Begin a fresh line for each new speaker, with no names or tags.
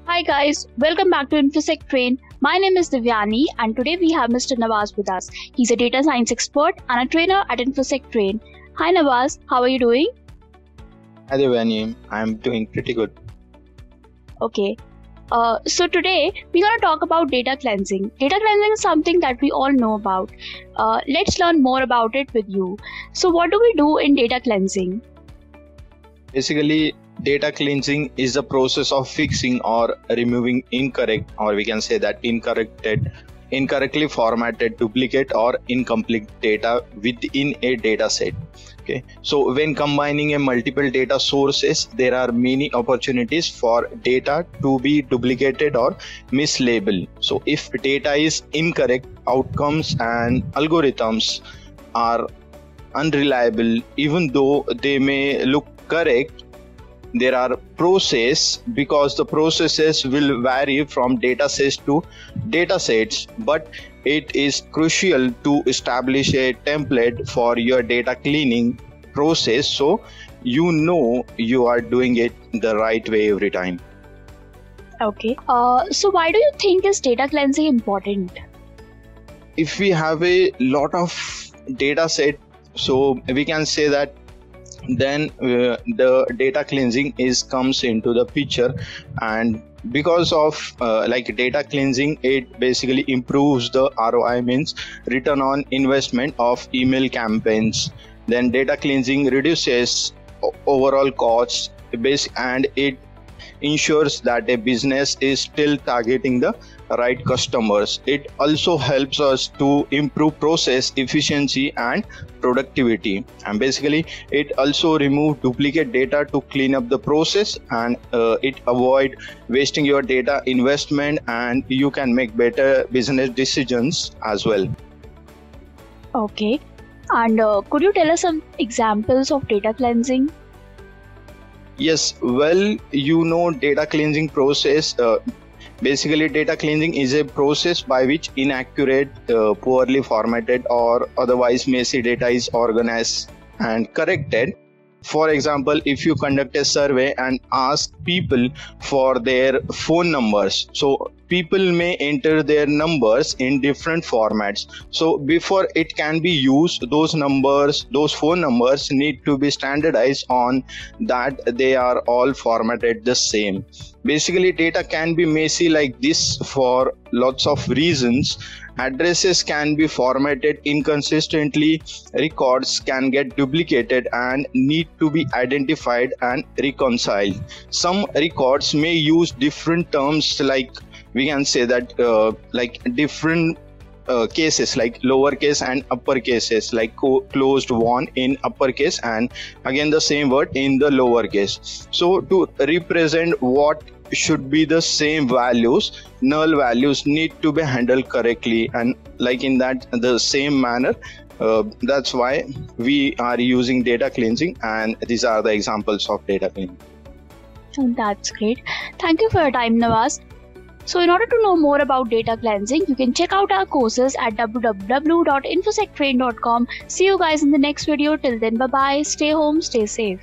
Hi guys, welcome back to InfosecTrain. My name is Divyani and today we have Mr. Nawaz with us. He's a data science expert and a trainer at InfosecTrain. Hi Nawaz, how are you doing?
Hi Devani, I'm doing pretty good.
Okay. So today we're going to talk about data cleansing. Data cleansing is something that we all know about. Let's learn more about it with you. So what do we do in data cleansing?
Basically, data cleansing is the process of fixing or removing incorrect, or we can say that incorrectly formatted, duplicate or incomplete data within a data set. Okay, so when combining a multiple data sources, there are many opportunities for data to be duplicated or mislabeled. So if data is incorrect, outcomes and algorithms are unreliable. Even though they may look correct, there are process, because the processes will vary from data sets to data sets, but it is crucial to establish a template for your data cleaning process so you know you are doing it the right way every time.
Okay. So why do you think is data cleansing important?
If we have a lot of data set, so we can say that then the data cleansing comes into the picture. And because of data cleansing, it basically improves the ROI, means return on investment of email campaigns. Then data cleansing reduces overall costs and it ensures that a business is still targeting the right customers. It also helps us to improve process efficiency and productivity, and basically it also removes duplicate data to clean up the process, and it avoid wasting your data investment, and you can make better business decisions as well.
Okay. And could you tell us some examples of data cleansing?
Yes, well, data cleansing process. Basically, data cleansing is a process by which inaccurate, poorly formatted or otherwise messy data is organized and corrected. For example, if you conduct a survey and ask people for their phone numbers, so people may enter their numbers in different formats. So before it can be used, those phone numbers need to be standardized on that they are all formatted the same. Basically, data can be messy like this for lots of reasons. Addresses can be formatted inconsistently, records can get duplicated and need to be identified and reconciled. Some records may use different terms, like we can say that different cases like lowercase and uppercases, like closed one in uppercase and again the same word in the lowercase. So to represent what should be the same values, null values need to be handled correctly, and like in that the same manner. That's why we are using data cleansing, and these are the examples of data cleansing.
That's great. Thank you for your time, Nawaz. So in order to know more about data cleansing, you can check out our courses at www.infosectrain.com. See you guys in the next video. Till then, bye bye. Stay home, stay safe.